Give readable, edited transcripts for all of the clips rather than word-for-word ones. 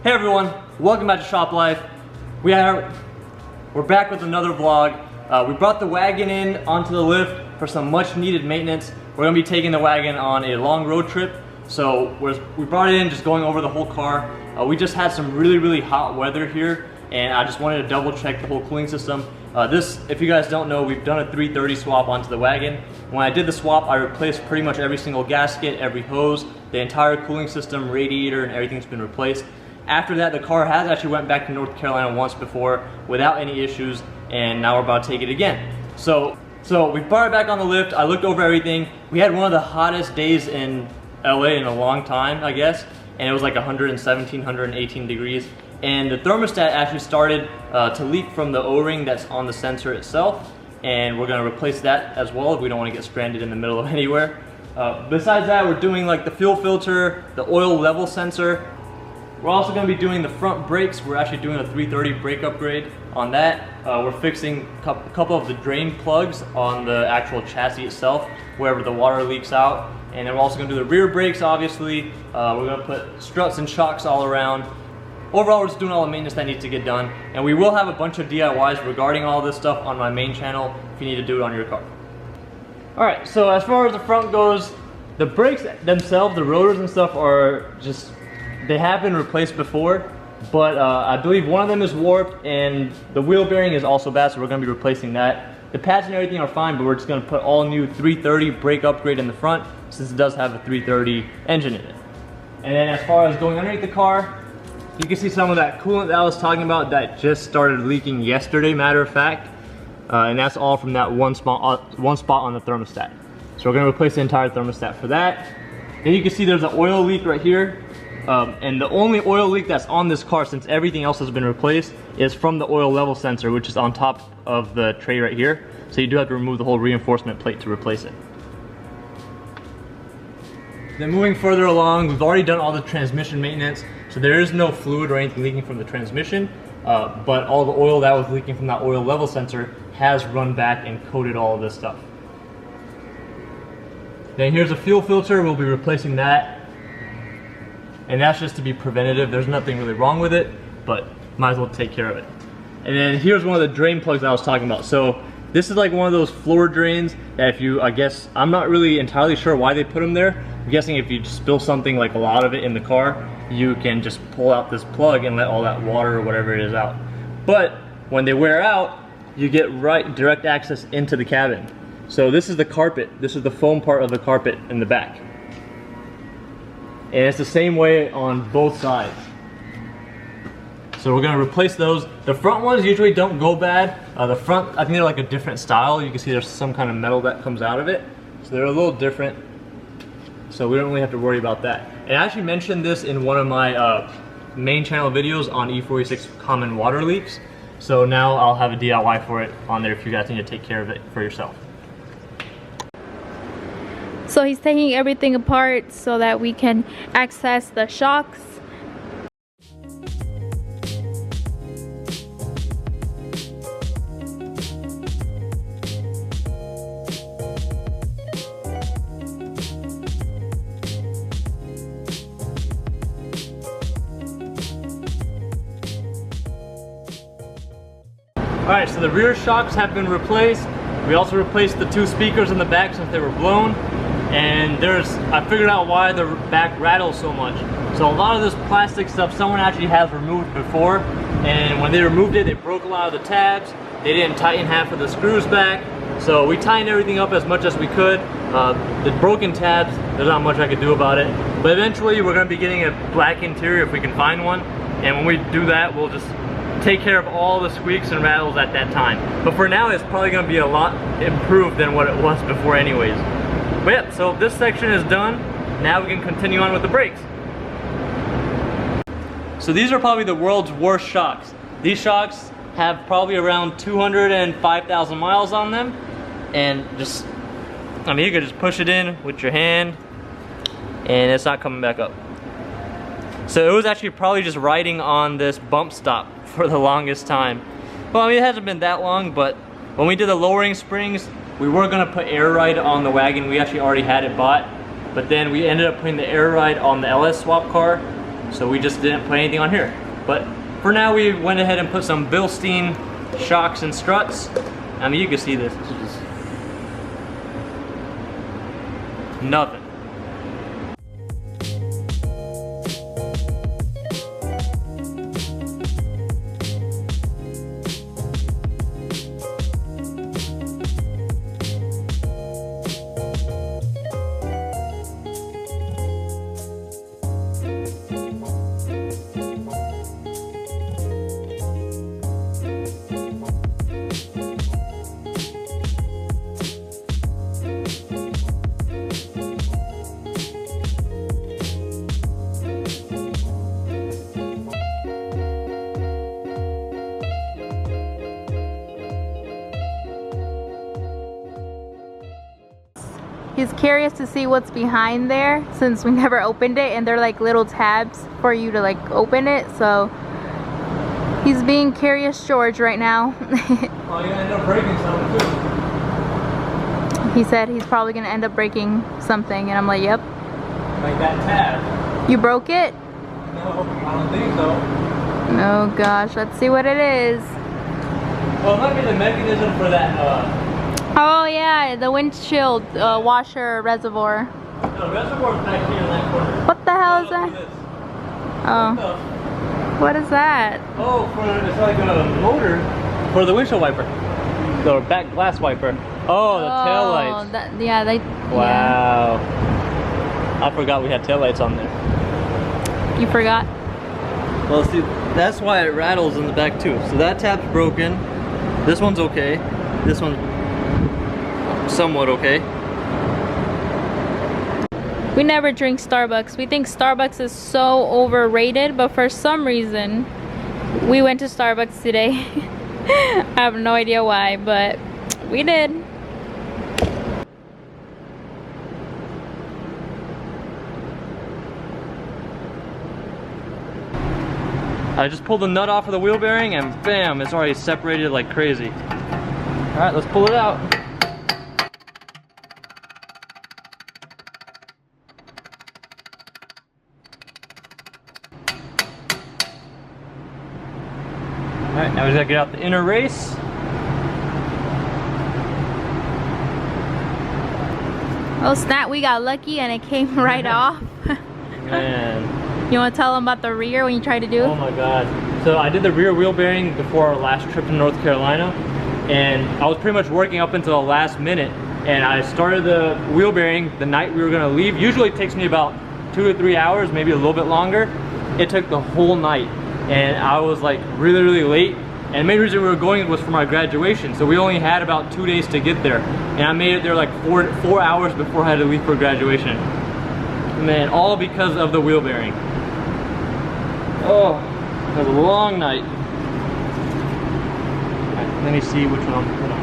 Hey everyone, welcome back to Shop Life. We're back with another vlog. We brought the wagon in onto the lift for some much needed maintenance. We're gonna be taking the wagon on a long road trip. So we brought it in just going over the whole car. We just had some really hot weather here, and I just wanted to double check the whole cooling system. If you guys don't know, we've done a 330 swap onto the wagon. When I did the swap, I replaced pretty much every single gasket, every hose, the entire cooling system, radiator, and everything's been replaced. After that, the car has actually went back to North Carolina once before without any issues, and now we're about to take it again. So we brought it back on the lift. I looked over everything. We had one of the hottest days in LA in a long time, I guess, and it was like 117, 118 degrees. And the thermostat actually started to leak from the O-ring that's on the sensor itself, and we're gonna replace that as well if we don't wanna get stranded in the middle of anywhere. Besides that, we're doing like the fuel filter, the oil level sensor. We're also gonna be doing the front brakes. We're actually doing a 330 brake upgrade on that. We're fixing a couple of the drain plugs on the actual chassis itself, wherever the water leaks out. And then we're also gonna do the rear brakes, obviously. We're gonna put struts and shocks all around. Overall, we're just doing all the maintenance that needs to get done. And we will have a bunch of DIYs regarding all this stuff on my main channel if you need to do it on your car. All right, so as far as the front goes, the brakes themselves, the rotors and stuff are just, they have been replaced before, but I believe one of them is warped and the wheel bearing is also bad, so we're gonna be replacing that. The pads and everything are fine, but we're just gonna put all new 330 brake upgrade in the front since it does have a 330 engine in it. And then as far as going underneath the car, you can see some of that coolant that I was talking about that just started leaking yesterday, matter of fact. And that's all from that one spot on the thermostat. So we're gonna replace the entire thermostat for that. Then you can see there's an oil leak right here. And the only oil leak that's on this car, since everything else has been replaced, is from the oil level sensor, which is on top of the tray right here. So you do have to remove the whole reinforcement plate to replace it. Then moving further along, we've already done all the transmission maintenance, so there is no fluid or anything leaking from the transmission, but all the oil that was leaking from that oil level sensor has run back and coated all of this stuff. Then here's a fuel filter. We'll be replacing that, and that's just to be preventative. There's nothing really wrong with it, but might as well take care of it. And then here's one of the drain plugs that I was talking about. So this is like one of those floor drains that if you, I guess, I'm not really entirely sure why they put them there. I'm guessing if you spill something, like a lot of it in the car, you can just pull out this plug and let all that water or whatever it is out. But when they wear out, you get direct access into the cabin. So this is the carpet. This is the foam part of the carpet in the back. And it's the same way on both sides. So we're gonna replace those. The front ones usually don't go bad. The front, I think they're like a different style. You can see there's some kind of metal that comes out of it. So they're a little different. So we don't really have to worry about that. And I actually mentioned this in one of my main channel videos on E46 common water leaks. So now I'll have a DIY for it on there if you guys need to take care of it for yourself. So he's taking everything apart so that we can access the shocks. Alright, so the rear shocks have been replaced. We also replaced the two speakers in the back since they were blown. And I figured out why the back rattles so much. So a lot of this plastic stuff someone actually has removed before, and when they removed it, they broke a lot of the tabs. They didn't tighten half of the screws back. So we tightened everything up as much as we could. The broken tabs, there's not much I could do about it. But eventually we're gonna be getting a black interior if we can find one. And when we do that, we'll just take care of all the squeaks and rattles at that time. But for now, it's probably gonna be a lot improved than what it was before anyways. But yeah, so this section is done. Now we can continue on with the brakes. So these are probably the world's worst shocks. These shocks have probably around 205,000 miles on them. And just, I mean, you could just push it in with your hand and it's not coming back up. So it was actually probably just riding on this bump stop for the longest time. Well, I mean, it hasn't been that long, but when we did the lowering springs, we were gonna put air ride on the wagon. We actually already had it bought, but then we ended up putting the air ride on the LS swap car, so we just didn't put anything on here. But for now, we went ahead and put some Bilstein shocks and struts. I mean, you can see this. This is just nothing. He's curious to see what's behind there since we never opened it, and they're like little tabs for you to like open it. So he's being curious George right now. Oh, you're gonna end up breaking something too. He said he's probably gonna end up breaking something, and I'm like, yep. Like that tab. You broke it? No, I don't think so. Oh gosh, let's see what it is. Well, it might be the mechanism for that. Oh yeah, the windshield washer reservoir. No, reservoir's back here in that corner. What the hell is that? Oh. What is that? Oh, it's like a motor for the windshield wiper. The back glass wiper. Oh, the tail lights. Yeah, they. Wow. Yeah. I forgot we had tail lights on there. You forgot? Well, see, that's why it rattles in the back too. So that tab's broken. This one's okay. This one's somewhat okay. We never drink Starbucks. We think Starbucks is so overrated, but for some reason we went to Starbucks today. I have no idea why, but we did. I just pulled the nut off of the wheel bearing and bam, it's already separated like crazy. Alright, let's pull it out. Alright, now we just gotta get out the inner race. Oh snap, we got lucky and it came right off. Man. You want to tell them about the rear when you try to do? Oh my god. So I did the rear wheel bearing before our last trip to North Carolina, and I was pretty much working up until the last minute, and I started the wheel bearing the night we were gonna leave. Usually it takes me about 2 to 3 hours, maybe a little bit longer. It took the whole night, and I was like really late. And the main reason we were going was for my graduation, so we only had about 2 days to get there, and I made it there like four hours before I had to leave for graduation. Man, all because of the wheel bearing. Oh, it was a long night. Right, let me see which one I'm gonna put on.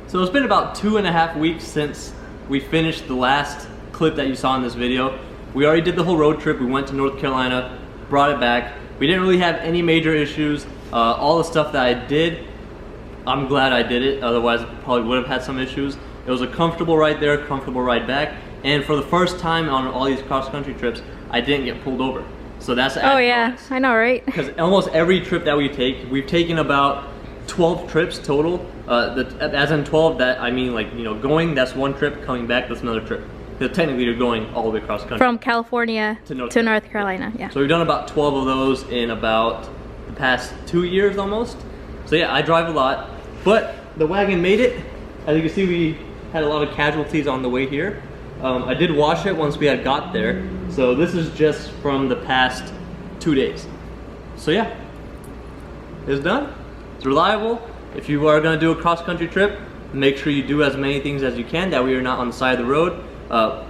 So it's been about 2.5 weeks since we finished the last clip that you saw in this video. We already did the whole road trip. We went to North Carolina, brought it back. We didn't really have any major issues. All the stuff that I did, I'm glad I did it. Otherwise, I probably would have had some issues. It was a comfortable ride there, comfortable ride back. And for the first time on all these cross-country trips, I didn't get pulled over. So that's oh yeah, I know, right? Because almost every trip that we take, we've taken about 12 trips total. As in 12, that I mean, like, you know, going, that's one trip, coming back, that's another trip. Because technically you're going all the way across country. From California to North Carolina, yeah. So we've done about 12 of those in about the past 2 years almost. So yeah, I drive a lot, but the wagon made it. As you can see, we had a lot of casualties on the way here. I did wash it once we had got there. So this is just from the past 2 days. So yeah, it's done. It's reliable. If you are gonna do a cross-country trip, make sure you do as many things as you can, that way you're not on the side of the road.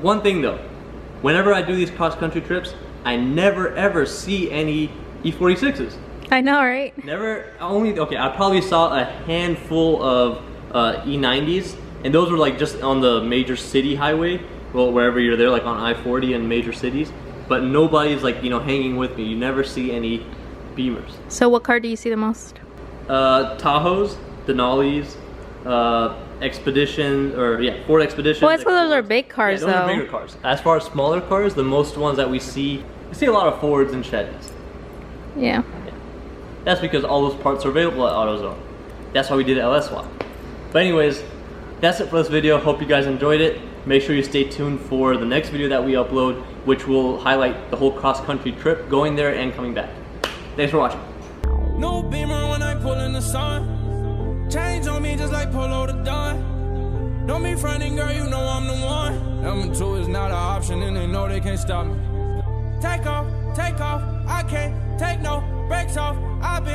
One thing though, whenever I do these cross-country trips, I never ever see any E46s. I know, right? Never, okay, I probably saw a handful of E90s, and those were like just on the major city highway, well, wherever you're there, like on I-40 in major cities, but nobody's like, you know, hanging with me. You never see any Beamers. So what car do you see the most? Tahoes, Denali's, Expedition, or yeah, Ford Expedition. Well, that's because those are big cars, yeah, those though. are bigger cars. As far as smaller cars, the most ones that we see a lot of Fords and Chevys. Yeah. That's because all those parts are available at AutoZone. That's why we did LS swap. But anyways, that's it for this video. Hope you guys enjoyed it. Make sure you stay tuned for the next video that we upload, which will highlight the whole cross-country trip, going there and coming back. Thanks for watching. No Beamer when I pull in the sun. Change on me just like Polo the Don. Don't be fronting, girl, you know I'm the one. Number 2 is not an option and they know they can't stop me. Take off, I can't take no breaks off. I've been